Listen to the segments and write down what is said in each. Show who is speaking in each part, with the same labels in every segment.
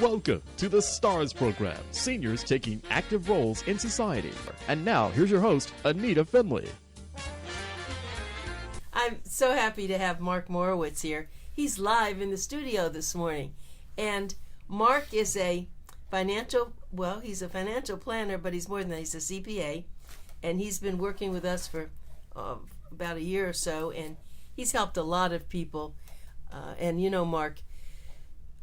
Speaker 1: Welcome to the STARS program, seniors taking active roles in society. And now, here's your host, Anita FINLEY.
Speaker 2: I'm so happy to have Mark Morowitz here. He's live in the studio this morning. And Mark is a he's a financial planner, but he's more than that. He's a CPA. And he's been working with us for about a year or so, and he's helped a lot of people. And you know, Mark,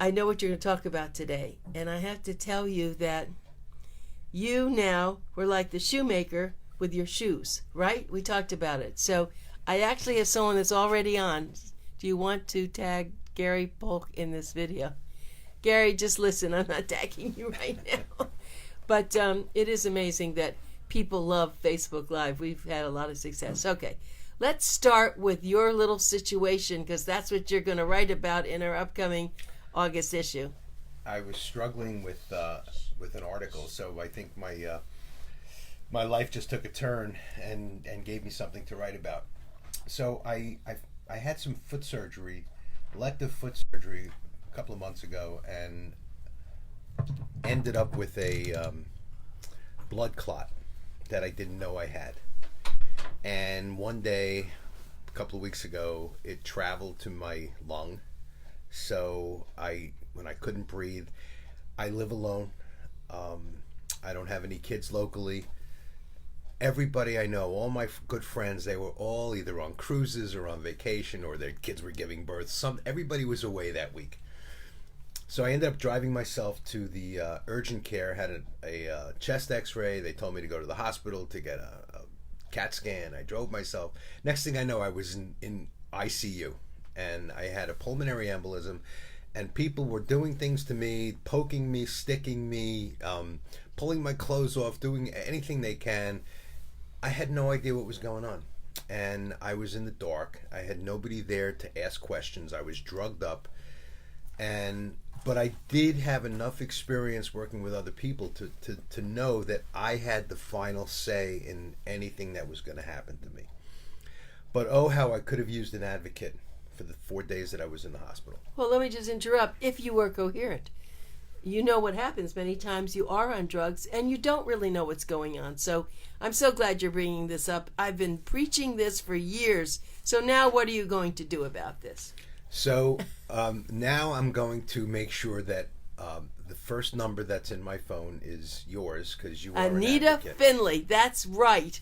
Speaker 2: I know what you're going to talk about today, and I have to tell you that you now were like the shoemaker with your shoes, right? We talked about it. So I actually have someone that's already on. Do you want to tag Gary Polk in this video? Gary, just listen. I'm not tagging you right now. But it is amazing that people love Facebook Live. We've had a lot of success. Okay, let's start with your little situation, because that's what you're going to write about in our upcoming August issue.
Speaker 3: I was struggling with an article, so I think my life just took a turn and gave me something to write about. So I had some foot surgery, elective foot surgery, a couple of months ago, and ended up with a blood clot that I didn't know I had. And one day, a couple of weeks ago, it traveled to my lung. So when I couldn't breathe, I live alone. I don't have any kids locally. Everybody I know, all my good friends, they were all either on cruises or on vacation, or their kids were giving birth. Everybody was away that week. So I ended up driving myself to the urgent care, had a chest x-ray. They told me to go to the hospital to get a CAT scan. I drove myself. Next thing I know, I was in ICU. And I had a pulmonary embolism, and people were doing things to me, poking me, sticking me, pulling my clothes off, doing anything they can. I had no idea what was going on, and I was in the dark. I had nobody there to ask questions. I was drugged up, but I did have enough experience working with other people to know that I had the final say in anything that was going to happen to me. But oh, how I could have used an advocate for the 4 days that I was in the hospital.
Speaker 2: Well, let me just interrupt. If you were coherent, you know what happens many times. You are on drugs and you don't really know what's going on. So I'm so glad you're bringing this up. I've been preaching this for years. So now what are you going to do about this?
Speaker 3: So now I'm going to make sure that the first number that's in my phone is yours, because you are
Speaker 2: Anita
Speaker 3: an advocate.
Speaker 2: FINLEY. That's right.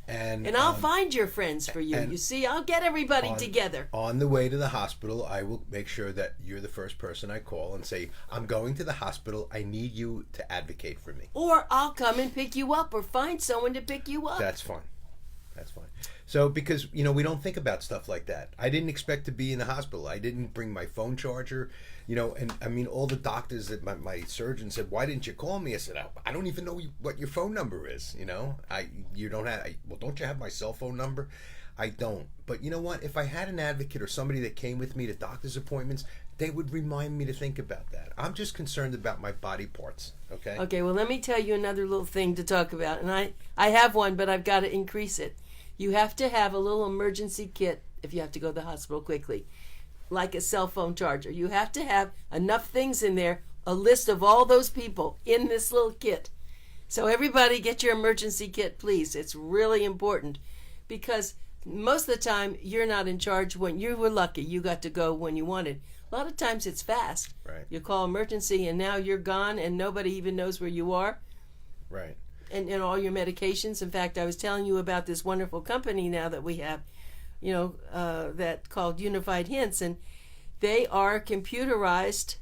Speaker 3: And
Speaker 2: I'll find your friends for you. You see, I'll get everybody together.
Speaker 3: On the way to the hospital, I will make sure that you're the first person I call and say, I'm going to the hospital. I need you to advocate for me.
Speaker 2: Or I'll come and pick you up, or find someone to pick you up.
Speaker 3: That's fine. That's fine. So, because, we don't think about stuff like that. I didn't expect to be in the hospital. I didn't bring my phone charger, and I mean, all the doctors that my surgeon said, why didn't you call me? I said, I don't even know what your phone number is, don't you have my cell phone number? I don't. But you know what? If I had an advocate or somebody that came with me to doctor's appointments, they would remind me to think about that. I'm just concerned about my body parts, okay?
Speaker 2: Okay, well, let me tell you another little thing to talk about. And I have one, but I've got to increase it. You have to have a little emergency kit if you have to go to the hospital quickly, like a cell phone charger. You have to have enough things in there, a list of all those people in this little kit. So everybody get your emergency kit, please. It's really important, because most of the time you're not in charge. When you were lucky, you got to go when you wanted. A lot of times it's fast.
Speaker 3: Right.
Speaker 2: You call emergency and now you're gone and nobody even knows where you are.
Speaker 3: Right.
Speaker 2: And all your medications. In fact, I was telling you about this wonderful company now that we have, that called Unified Hints, and they are computerized.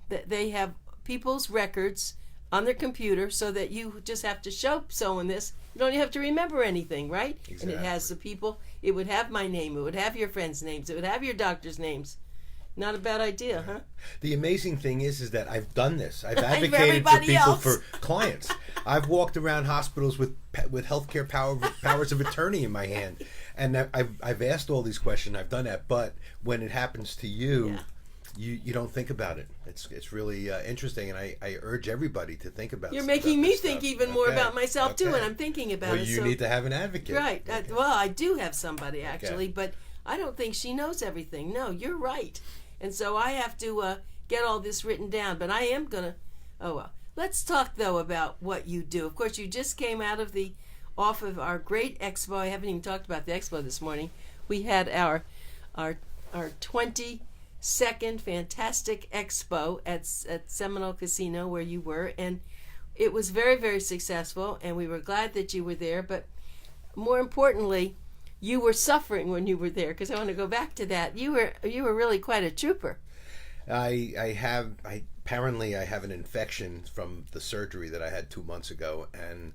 Speaker 2: They have people's records on their computer, so that you just have to show someone this. You don't even have to remember anything, right?
Speaker 3: Exactly.
Speaker 2: And it has the people. It would have my name. It would have your friends' names. It would have your doctor's names. Not a bad idea, huh?
Speaker 3: The amazing thing is that I've done this. I've advocated for people, for clients. I've walked around hospitals with healthcare powers of attorney in my hand, and I've asked all these questions. I've done that, but when it happens to you, you don't think about it. It's really interesting, and I urge everybody to think about it.
Speaker 2: You're making me think even more about myself too, and I'm thinking about it.
Speaker 3: Well, you need to have an advocate.
Speaker 2: Right. I do have somebody actually, but I don't think she knows everything. No, you're right. And so I have to get all this written down, but I am going to, oh well. Let's talk, though, about what you do. Of course, you just came off of our great expo. I haven't even talked about the expo this morning. We had our 22nd fantastic expo at Seminole Casino where you were, and it was very, very successful, and we were glad that you were there, but more importantly, you were suffering when you were there, because I want to go back to that. You were really quite a trooper.
Speaker 3: Apparently I have an infection from the surgery that I had 2 months ago, and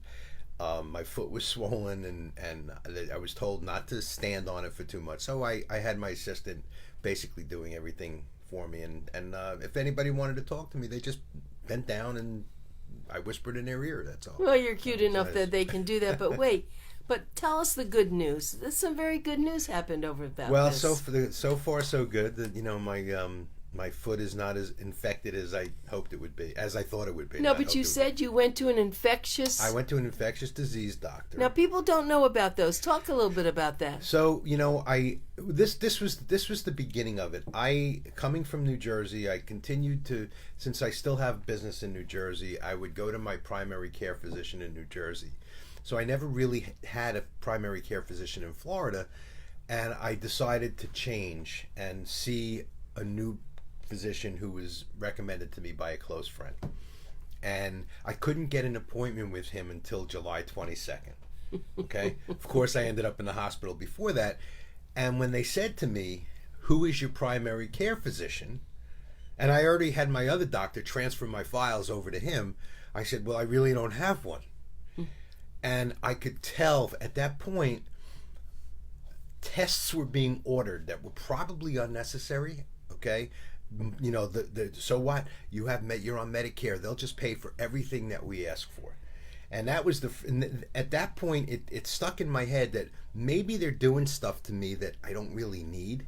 Speaker 3: my foot was swollen, and I was told not to stand on it for too much. So I had my assistant basically doing everything for me, and if anybody wanted to talk to me, they just bent down and I whispered in their ear. That's all.
Speaker 2: Well, you're cute enough that they can do that. But wait, tell us the good news. There's some very good news happened over about
Speaker 3: well,
Speaker 2: this.
Speaker 3: so far so good. That my foot is not as infected as I hoped it would be, as I thought it would be.
Speaker 2: No, but you said you went to an infectious...
Speaker 3: I went to an infectious disease doctor.
Speaker 2: Now, people don't know about those. Talk a little bit about that.
Speaker 3: So, this was the beginning of it. Coming from New Jersey, I continued to, since I still have business in New Jersey, I would go to my primary care physician in New Jersey. So I never really had a primary care physician in Florida, and I decided to change and see a new physician who was recommended to me by a close friend, and I couldn't get an appointment with him until July 22nd. Okay. Of course, I ended up in the hospital before that, and when they said to me, "Who is your primary care physician?" and I already had my other doctor transfer my files over to him, I said, "Well, I really don't have one." And I could tell at that point tests were being ordered that were probably unnecessary. Okay. So what? You're on Medicare. They'll just pay for everything that we ask for. And that was at that point, it stuck in my head that maybe they're doing stuff to me that I don't really need.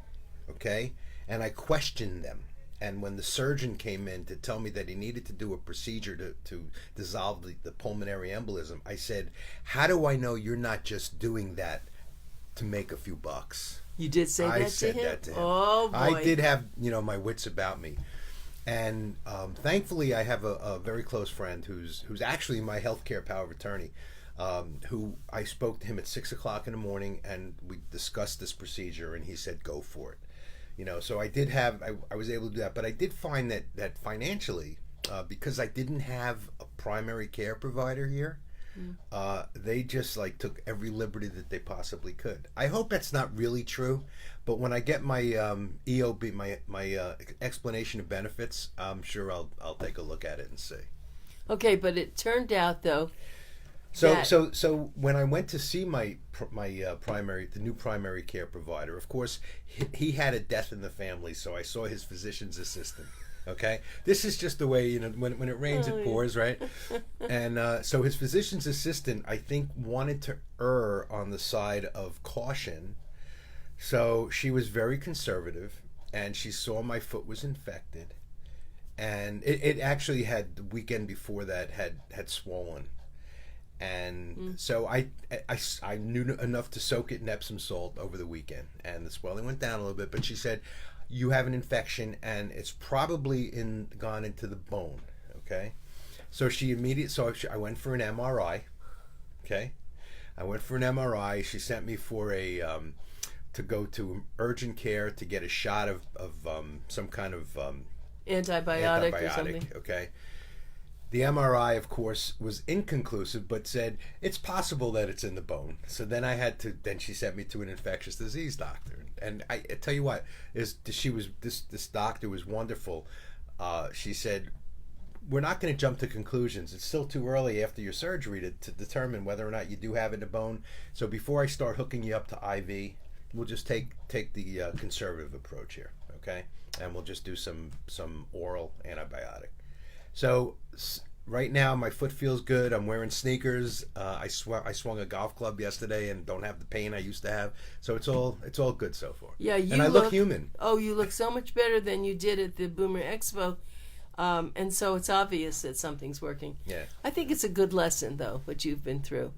Speaker 3: Okay. And I questioned them. And when the surgeon came in to tell me that he needed to do a procedure to dissolve the pulmonary embolism, I said, "How do I know you're not just doing that to make a few bucks?"
Speaker 2: You did say that to him?
Speaker 3: I said that to him.
Speaker 2: Oh, boy.
Speaker 3: I did have, my wits about me. And thankfully, I have a very close friend who's actually my healthcare power of attorney, who I spoke to him at 6 o'clock in the morning, and we discussed this procedure, and he said, "Go for it." So I was able to do that. But I did find that financially, because I didn't have a primary care provider here, they just took every liberty that they possibly could. I hope that's not really true, but when I get my EOB, my explanation of benefits, I'm sure I'll take a look at it and see.
Speaker 2: Okay, but it turned out though.
Speaker 3: So when I went to see my new primary care provider, of course he had a death in the family, so I saw his physician's assistant. Okay, this is just the way when it rains it pours, right? And so his physician's assistant, I think, wanted to err on the side of caution, so she was very conservative, and she saw my foot was infected, and it actually had the weekend before that had swollen, and so I knew enough to soak it in Epsom salt over the weekend, and the swelling went down a little bit, but she said, "You have an infection, and it's probably gone into the bone." Okay, so I went for an MRI. Okay, I went for an MRI. She sent me for to go to urgent care to get a shot of some kind of
Speaker 2: antibiotic or something.
Speaker 3: Okay. The MRI, of course, was inconclusive, but said it's possible that it's in the bone. So then then she sent me to an infectious disease doctor. And I tell you what, this doctor was wonderful. She said, "We're not going to jump to conclusions. It's still too early after your surgery to determine whether or not you do have it in the bone. So before I start hooking you up to IV, we'll just take the conservative approach here, okay? And we'll just do some oral antibiotic." So right now my foot feels good. I'm wearing sneakers. I swung a golf club yesterday and don't have the pain I used to have. So it's all good so far.
Speaker 2: Yeah,
Speaker 3: and I look human.
Speaker 2: Oh, you look so much better than you did at the Boomer Expo. And so it's obvious that something's working.
Speaker 3: Yeah.
Speaker 2: I think it's a good lesson though, what you've been through.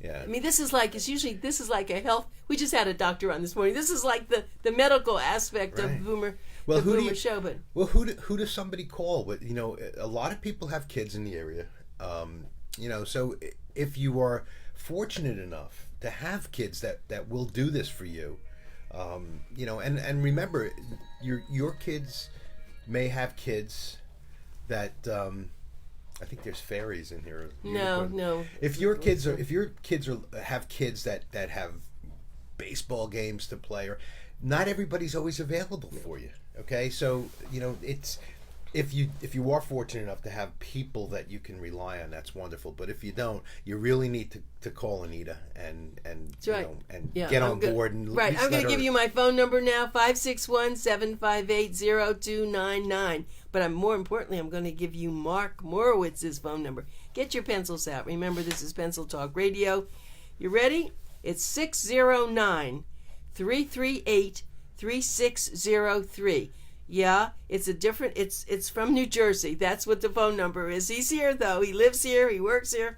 Speaker 3: Yeah.
Speaker 2: I mean, this is like a health. We just had a doctor on this morning. This is like the medical aspect of Boomer.
Speaker 3: Well,
Speaker 2: the
Speaker 3: who do
Speaker 2: Boomer
Speaker 3: you,
Speaker 2: show, but
Speaker 3: who does somebody call? But a lot of people have kids in the area. So if you are fortunate enough to have kids that will do this for you, and remember, your kids may have kids that I think there's fairies in here.
Speaker 2: No.
Speaker 3: If your kids have kids that have baseball games to play, or not everybody's always available for you. Okay, so it's if you are fortunate enough to have people that you can rely on, that's wonderful. But if you don't, you really need to call Anita and
Speaker 2: right.
Speaker 3: Get on board. And
Speaker 2: right, I'm going to give you my phone number now, 561-758-0299. But more importantly, I'm going to give you Mark Morowitz's phone number. Get your pencils out. Remember, this is Pencil Talk Radio. You ready? It's 609-338-3603. Yeah, it's from New Jersey. That's what the phone number is. He's here, though. He lives here. He works here.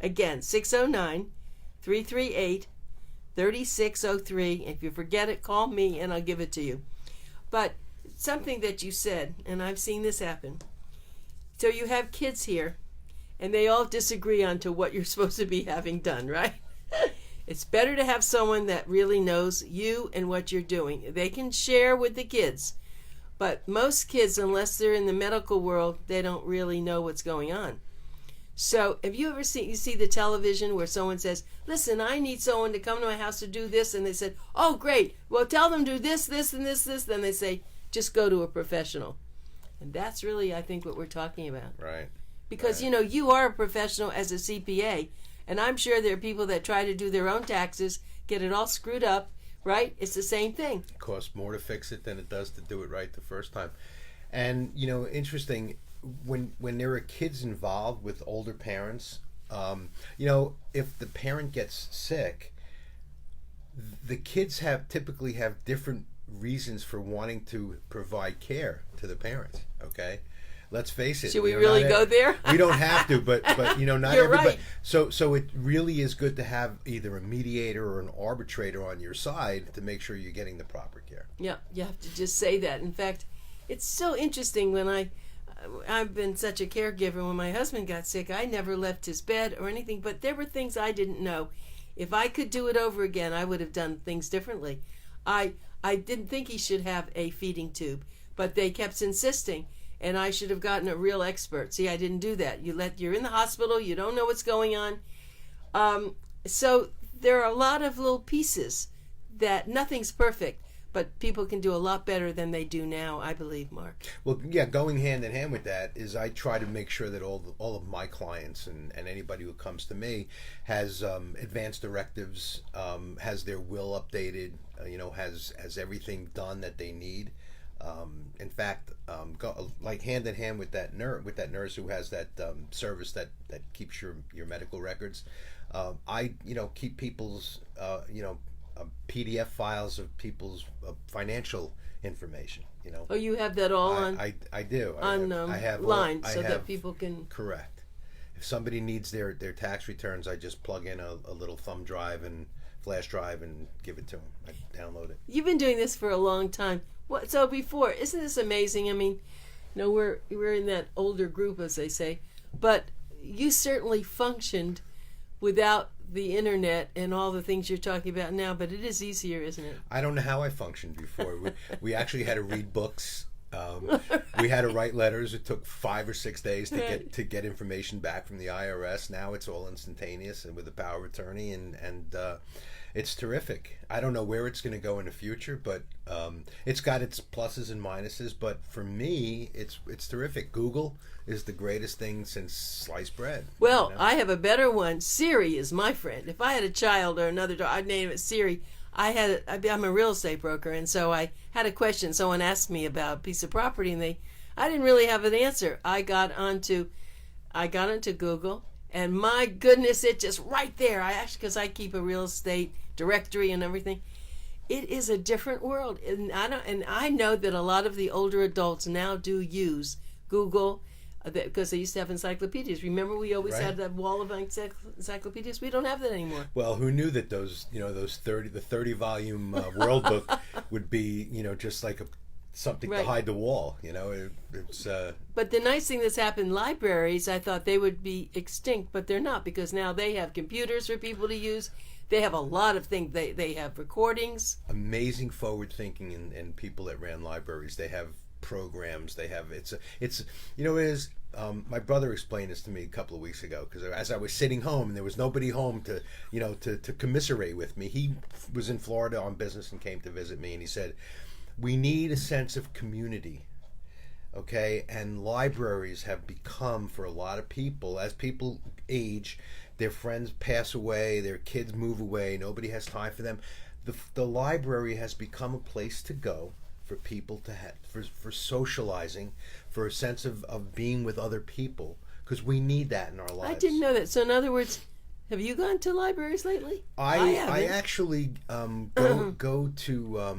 Speaker 2: Again, 609-338-3603. If you forget it, call me and I'll give it to you. But something that you said, and I've seen this happen. So you have kids here, and they all disagree on to what you're supposed to be having done, right? It's better to have someone that really knows you and what you're doing. They can share with the kids. But most kids, unless they're in the medical world, they don't really know what's going on. So have you ever see the television where someone says, listen, I need someone to come to my house to do this, and they said, oh, great, well, tell them to do this, this, and this. Then they say, just go to a professional. And that's really, I think, what we're talking about.
Speaker 3: Right.
Speaker 2: Because, you are a professional as a CPA, and I'm sure there are people that try to do their own taxes, get it all screwed up, right? It's the same thing.
Speaker 3: It costs more to fix it than it does to do it right the first time. And, interesting, when there are kids involved with older parents, if the parent gets sick, the kids typically have different reasons for wanting to provide care to the parents, okay? Let's face it.
Speaker 2: Should we really go there?
Speaker 3: We don't have to, but not
Speaker 2: You're
Speaker 3: everybody.
Speaker 2: Right.
Speaker 3: So it really is good to have either a mediator or an arbitrator on your side to make sure you're getting the proper care.
Speaker 2: Yeah, you have to just say that. In fact, it's so interesting when I've been such a caregiver. When my husband got sick, I never left his bed or anything, but there were things I didn't know. If I could do it over again, I would have done things differently. I didn't think he should have a feeding tube, but they kept insisting. And I should have gotten a real expert. See, I didn't do that. You're in the hospital. You don't know what's going on. So there are a lot of little pieces that nothing's perfect, but people can do a lot better than they do now, I believe, Mark.
Speaker 3: Well, yeah, going hand in hand with that is I try to make sure that all of my clients and anybody who comes to me has advanced directives, has their will updated, has everything done that they need. In fact, go like hand in hand with that nurse who has that service that keeps your medical records. I keep people's PDF files of people's financial information.
Speaker 2: Oh, you have that all on?
Speaker 3: I do.
Speaker 2: I have
Speaker 3: line
Speaker 2: so that people can.
Speaker 3: Correct. If somebody needs their tax returns, I just plug in a little thumb drive and flash drive and give it to them. I download it.
Speaker 2: You've been doing this for a long time. So before, isn't this amazing? I mean, we're in that older group, as they say, but you certainly functioned without the internet and all the things you're talking about now, but it is easier, isn't it?
Speaker 3: I don't know how I functioned before. We actually had to read books. We had to write letters. It took 5 or 6 days to get information back from the IRS. Now it's all instantaneous and with the power of attorney, and it's terrific. I don't know where it's going to go in the future, but it's got its pluses and minuses. But for me, it's terrific. Google is the greatest thing since sliced bread.
Speaker 2: Well, I have a better one. Siri is my friend. If I had a child or another dog, I'd name it Siri. I'm a real estate broker, and so I had a question. Someone asked me about a piece of property, and I didn't really have an answer. I got onto Google, and my goodness, it just right there. Because I keep a real estate directory and everything. It is a different world, and I know that a lot of the older adults now do use Google because they used to have encyclopedias. Remember, we always had that wall of encyclopedias. We don't have that anymore.
Speaker 3: Well, who knew that those 30 volume World Book would be just like a something
Speaker 2: Right.
Speaker 3: to hide the wall. It's
Speaker 2: But the nice thing that's happened in libraries, I thought they would be extinct, but they're not, because now they have computers for people to use. They have a lot of things. They have recordings.
Speaker 3: amazing forward thinking and people that ran libraries. They have programs. They have it is. My brother explained this to me a couple of weeks ago, because as I was sitting home and there was nobody home to commiserate with me. He was in Florida on business and came to visit me, and he said, we need a sense of community. Okay, and libraries have become, for a lot of people, as people age, their friends pass away, their kids move away, nobody has time for them. The library has become a place to go for people to have, for socializing, for a sense of being with other people, because we need that in our lives.
Speaker 2: I didn't know that. So in other words, have you gone to libraries lately?
Speaker 3: I actually go to a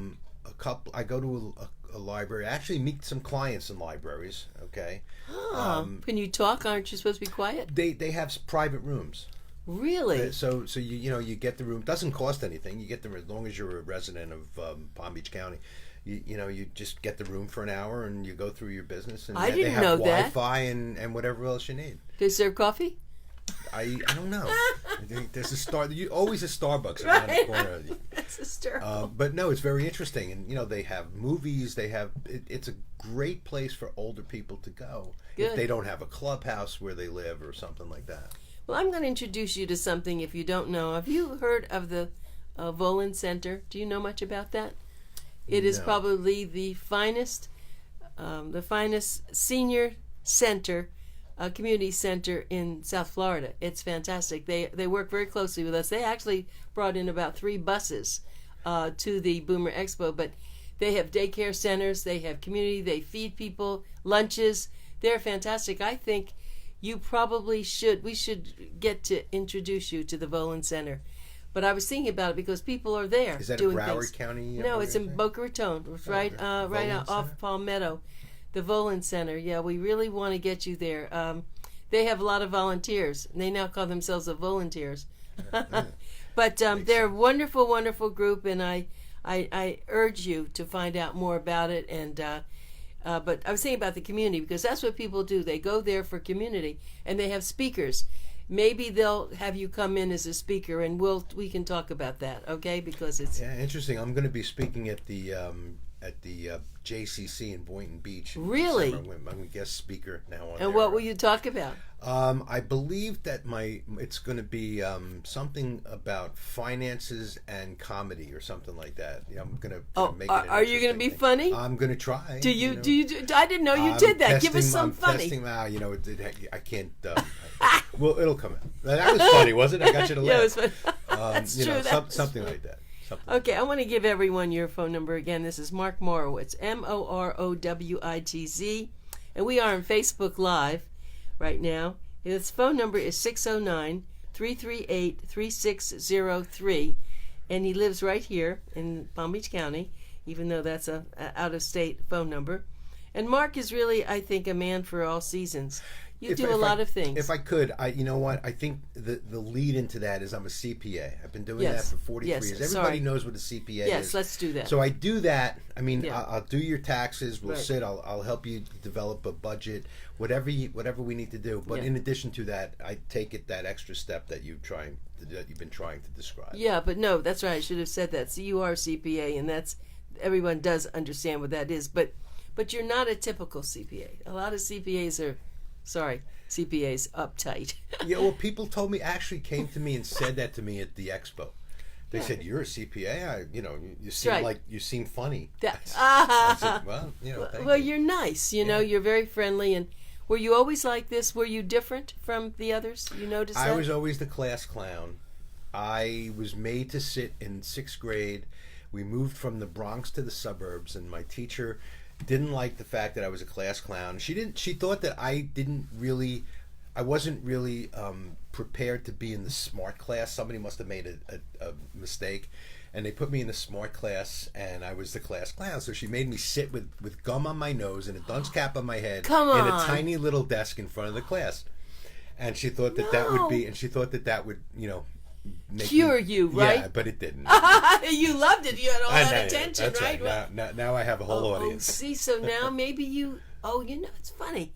Speaker 3: couple. I go to a library. I actually meet some clients in libraries. Okay.
Speaker 2: Can you talk? Aren't you supposed to be quiet?
Speaker 3: They have private rooms.
Speaker 2: Really?
Speaker 3: So you get the room. Doesn't cost anything. You get the, as long as you're a resident of Palm Beach County. You just get the room for an hour and you go through your business. And
Speaker 2: I
Speaker 3: they
Speaker 2: didn't
Speaker 3: have
Speaker 2: know that.
Speaker 3: Wi-Fi and whatever else you need.
Speaker 2: They serve coffee?
Speaker 3: I don't know. There's always a Starbucks around the corner.
Speaker 2: That's hysterical.
Speaker 3: But no, it's very interesting, and they have movies. They have it's a great place for older people to go
Speaker 2: Good.
Speaker 3: if they don't have a clubhouse where they live or something like that.
Speaker 2: Well, I'm going to introduce you to something if you don't know. Have you heard of the Vohland Center? Do you know much about that? It is
Speaker 3: No.
Speaker 2: probably the finest senior center, community center in South Florida. It's fantastic. They work very closely with us. They actually brought in about 3 buses to the Boomer Expo, but they have daycare centers, they have community, they feed people, lunches. They're fantastic. I think you probably we should get to introduce you to the Vohland Center. But I was thinking about it because people are there.
Speaker 3: Is that
Speaker 2: doing
Speaker 3: in Broward
Speaker 2: things.
Speaker 3: County?
Speaker 2: No, it's in Boca Raton. It's right
Speaker 3: Vohland
Speaker 2: off
Speaker 3: Center?
Speaker 2: Palmetto. The Vohland Center. Yeah, we really want to get you there. They have a lot of volunteers. They now call themselves the Volunteers. But they're a wonderful, wonderful group, and I urge you to find out more about it. And but I was thinking about the community, because that's what people do. They go there for community, and they have speakers. Maybe they'll have you come in as a speaker, and we can talk about that, okay? Because it's
Speaker 3: interesting. I'm going to be speaking at the JCC in Boynton Beach.
Speaker 2: Really?
Speaker 3: I'm a guest speaker now on.
Speaker 2: And what will you talk about?
Speaker 3: I believe that it's going to be something about finances and comedy or something like that. Yeah, I'm going to make it.
Speaker 2: Are you going to be funny?
Speaker 3: I'm going to try.
Speaker 2: Do you? I didn't know you did that. Give us some funny.
Speaker 3: I can't. Well, it'll come out. That was funny, wasn't it? I got you to laugh.
Speaker 2: Yeah, it was funny. That's true.
Speaker 3: Something like that.
Speaker 2: Okay, I want to give everyone your phone number again. This is Mark Morowitz, Morowitz, and we are on Facebook Live right now. His phone number is 609-338-3603, and he lives right here in Palm Beach County, even though that's a out-of-state phone number. And Mark is really, I think, a man for all seasons. You do a lot of things.
Speaker 3: If I could, you know what? I think the lead into that is I'm a CPA. I've been doing that for 43 years. Everybody knows what a CPA is.
Speaker 2: Yes, let's do that.
Speaker 3: So I do that. I mean, I'll do your taxes. We'll
Speaker 2: Right.
Speaker 3: sit. I'll help you develop a budget, whatever we need to do. But in addition to that, I take it that extra step that you've been trying to describe.
Speaker 2: Yeah, but no, that's right. I should have said that. So you are a CPA, and everyone does understand what that is. But you're not a typical CPA. A lot of CPAs are. CPA's uptight.
Speaker 3: Yeah, well, people actually came to me and said that to me at the expo. They said, "You're a CPA. You seem like you seem funny." I said, "Well, thank you."
Speaker 2: You're nice. You're very friendly. And were you always like this? Were you different from the others? You noticed that?
Speaker 3: I was always the class clown. I was made to sit in 6th grade. We moved from the Bronx to the suburbs, and my teacher didn't like the fact that I was a class clown. She thought that I wasn't really prepared to be in the smart class. Somebody must have made a mistake, and they put me in the smart class, and I was the class clown. So she made me sit with gum on my nose and a dunce cap on my head in a tiny little desk in front of the class. And she thought that would
Speaker 2: cure you, right?
Speaker 3: Yeah, but it didn't.
Speaker 2: You loved it. You had all that attention,
Speaker 3: that's
Speaker 2: right?
Speaker 3: Now I have a whole audience.
Speaker 2: See, so now maybe you. Oh, it's funny.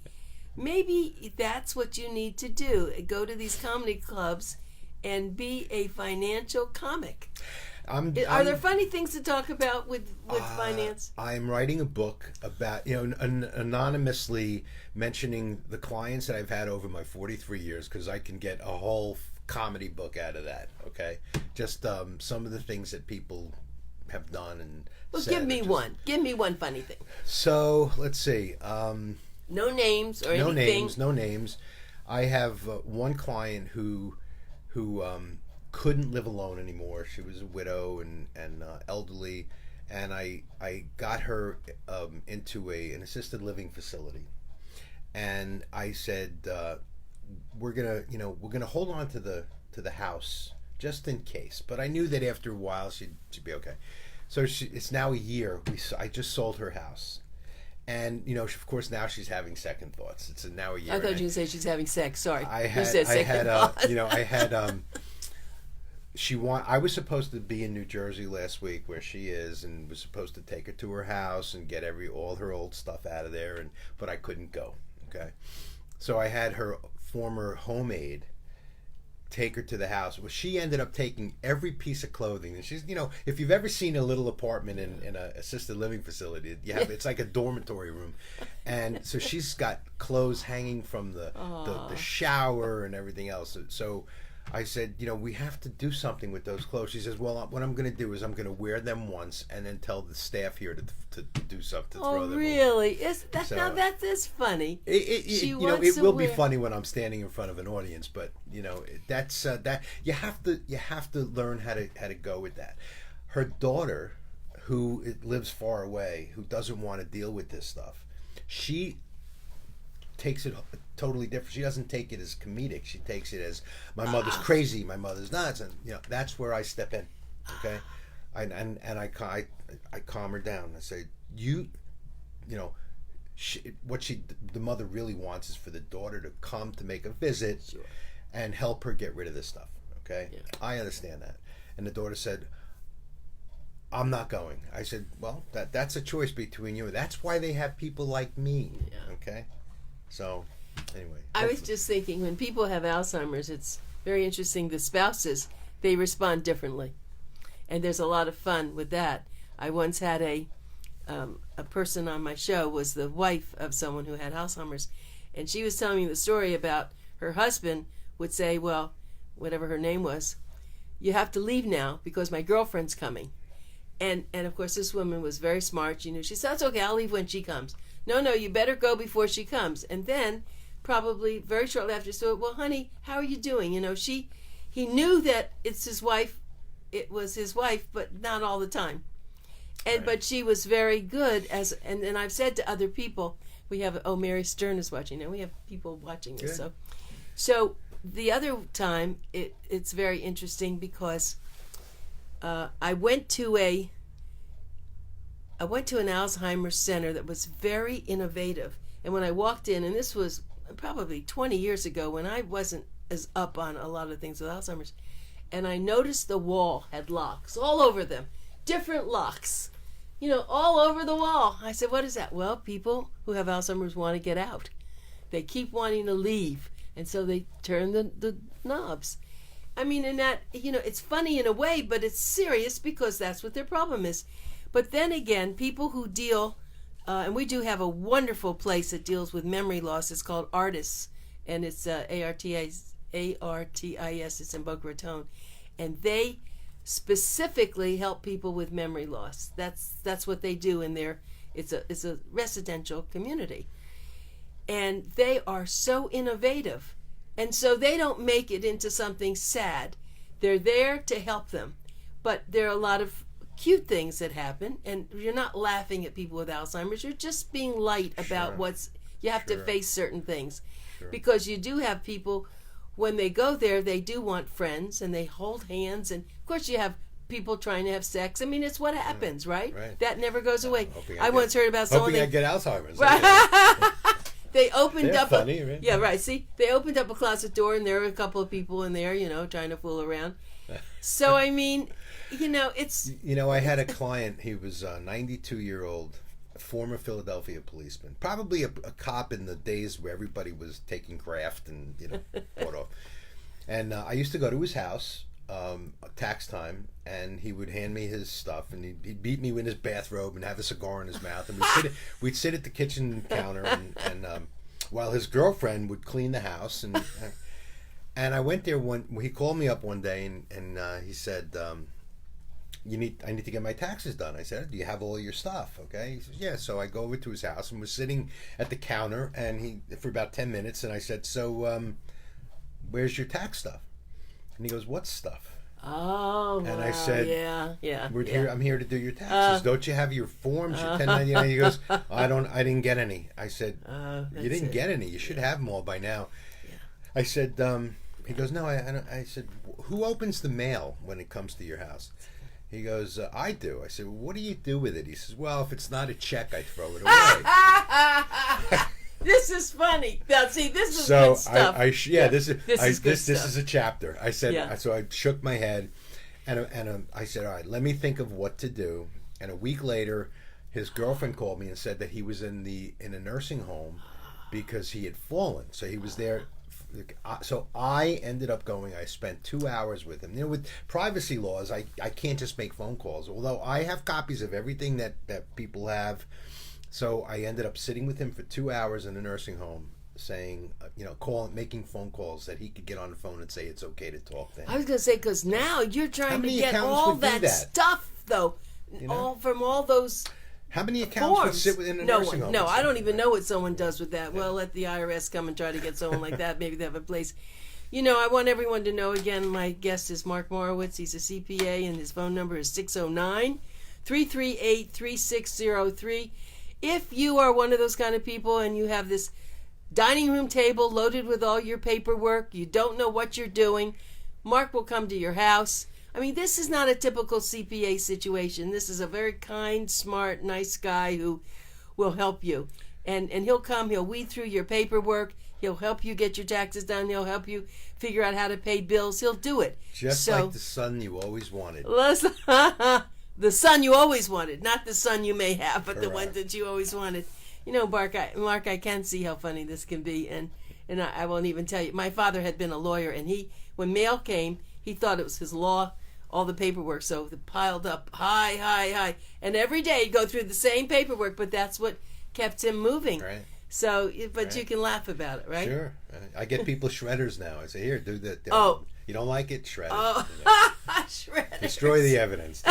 Speaker 2: Maybe that's what you need to do. Go to these comedy clubs and be a financial comic. Are there funny things to talk about with finance?
Speaker 3: I'm writing a book about, anonymously mentioning the clients that I've had over my 43 years, because I can get a whole comedy book out of that. Okay, just some of the things that people have done and.
Speaker 2: Well, give me one. Give me one funny thing.
Speaker 3: So let's see.
Speaker 2: No names or anything.
Speaker 3: No names. I have one client who couldn't live alone anymore. She was a widow and elderly, and I got her into an assisted living facility, and I said we're gonna hold on to the house just in case. But I knew that after a while she'd be okay. So it's now a year. I just sold her house. And, of course, now she's having second thoughts. It's now a year.
Speaker 2: I thought you would say she's having sex. Sorry.
Speaker 3: I was supposed to be in New Jersey last week, where she is, and was supposed to take her to her house and get all her old stuff out of there, but I couldn't go. Okay. So I had her former homemaid take her to the house. Well, she ended up taking every piece of clothing, and she's, if you've ever seen a little apartment in an assisted living facility, it's like a dormitory room, and so she's got clothes hanging from the shower and everything else. So I said, we have to do something with those clothes. She says, well, what I'm going to do is I'm going to wear them once and then tell the staff here to do something, to throw them. Oh,
Speaker 2: really? Now that is funny.
Speaker 3: It will be funny when I'm standing in front of an audience, but that's that you have to learn how to go with that. Her daughter, who lives far away, who doesn't want to deal with this stuff, she takes it totally different. She doesn't take it as comedic. She takes it as, my mother's crazy, my mother's nuts, and that's where I step in. Okay, I calm her down. I say, the mother really wants is for the daughter to come to make a visit, sure, and help her get rid of this stuff. Okay, yeah. I understand that. And the daughter said, I'm not going. I said, well, that's a choice between you. That's why they have people like me. Yeah. Okay. So, anyway.
Speaker 2: I was just thinking, when people have Alzheimer's, it's very interesting. The spouses, they respond differently. And there's a lot of fun with that. I once had a person on my show, was the wife of someone who had Alzheimer's. And she was telling me the story about her husband would say, well, whatever her name was, you have to leave now because my girlfriend's coming. And of course, this woman was very smart. She said, that's okay, I'll leave when she comes. No, you better go before she comes. And then, probably very shortly after, so, well, honey, how are you doing? He knew that it's his wife. It was his wife, but not all the time. And right. But she was very good and I've said to other people, we have, Mary Stern is watching now. We have people watching this. Good. So the other time, it's very interesting because I went to an Alzheimer's center that was very innovative. And when I walked in, and this was probably 20 years ago when I wasn't as up on a lot of things with Alzheimer's, and I noticed the wall had locks all over them, different locks, all over the wall. I said, what is that? Well, people who have Alzheimer's want to get out. They keep wanting to leave, and so they turn the knobs. I mean, in that, it's funny in a way, but it's serious because that's what their problem is. But then again, people who deal, and we do have a wonderful place that deals with memory loss. It's called Artis, and it's ARTIS. It's in Boca Raton, and they specifically help people with memory loss. That's what they do in there. It's a residential community, and they are so innovative, and so they don't make it into something sad. They're there to help them, but there are a lot of cute things that happen, and you're not laughing at people with Alzheimer's. You're just being light about you have to face certain things, because you do have people, when they go there, they do want friends and they hold hands, and of course you have people trying to have sex. I mean, it's what happens, right? That never goes away. I once heard about someone.
Speaker 3: Hoping I get Alzheimer's.
Speaker 2: Right. They opened up.
Speaker 3: Funny, right?
Speaker 2: Yeah, right. See, they opened up a closet door, and there were a couple of people in there, trying to fool around. So I mean, it's
Speaker 3: I had a client. He was a 92-year-old former Philadelphia policeman, probably a cop in the days where everybody was taking graft and bought off. And I used to go to his house tax time, and he would hand me his stuff, and he'd beat me in his bathrobe and have a cigar in his mouth, and we'd sit at the kitchen counter, and while his girlfriend would clean the house, and I went there he called me up one day, and he said, I need to get my taxes done. I said, do you have all your stuff? Okay. He says, yeah. So I go over to his house and was sitting at the counter, and for about 10 minutes, and I said, so where's your tax stuff? And he goes, what stuff?
Speaker 2: Oh,
Speaker 3: and
Speaker 2: wow.
Speaker 3: I said,
Speaker 2: yeah.
Speaker 3: I'm here to do your taxes. Don't you have your forms, your 1099? He goes, I didn't get any. I said, you didn't get any. You should have them all by now. Yeah. I said, he goes, no, I said, who opens the mail when it comes to your house? He goes, I do. I said, well, what do you do with it? He says, well, if it's not a check, I throw it away.
Speaker 2: This is funny. Now, see, this is good stuff.
Speaker 3: This is a chapter. I said, so I shook my head, and I said, all right, let me think of what to do. And a week later, his girlfriend called me and said that he was in a nursing home because he had fallen. So he was there. So I ended up going. I spent 2 hours with him. With privacy laws, I can't just make phone calls. Although I have copies of everything that people have. So I ended up sitting with him for 2 hours in a nursing home, saying, making phone calls that he could get on the phone and say it's okay to talk to him.
Speaker 2: I was going to say, because now you're trying to get all that stuff, though, from all those.
Speaker 3: How many accountants would sit in a nursing home?
Speaker 2: No, I don't even know what someone does with that. Well, let the IRS come and try to get someone like that. Maybe they have a place. I want everyone to know, again, my guest is Mark Morowitz. He's a CPA, and his phone number is 609-338-3603. If you are one of those kind of people and you have this dining room table loaded with all your paperwork, you don't know what you're doing, Mark will come to your house. I mean, this is not a typical CPA situation. This is a very kind, smart, nice guy who will help you. And he'll come, he'll weed through your paperwork, he'll help you get your taxes done, he'll help you figure out how to pay bills, he'll do it.
Speaker 3: Just like the son you always wanted.
Speaker 2: The son you always wanted, not the son you may have, but the one that you always wanted. Mark, I can see how funny this can be, and I won't even tell you. My father had been a lawyer, and when mail came, he thought it was his law, all the paperwork, so it piled up high, and every day he'd go through the same paperwork, but that's what kept him moving. Right. So, but you can laugh about it, right?
Speaker 3: Sure. I get people shredders now. I say, here, do that. You don't like it? Shred it.
Speaker 2: Oh, shredders.
Speaker 3: Destroy the evidence.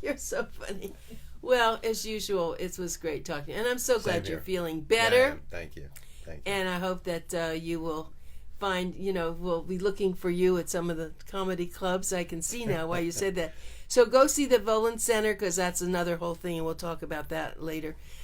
Speaker 2: You're so funny. Well, as usual, it was great talking, and I'm so glad you're feeling better.
Speaker 3: Yeah, thank you.
Speaker 2: And I hope that you will find, we'll be looking for you at some of the comedy clubs. I can see now why you said that. So go see the Vohland Center, because that's another whole thing, and we'll talk about that later.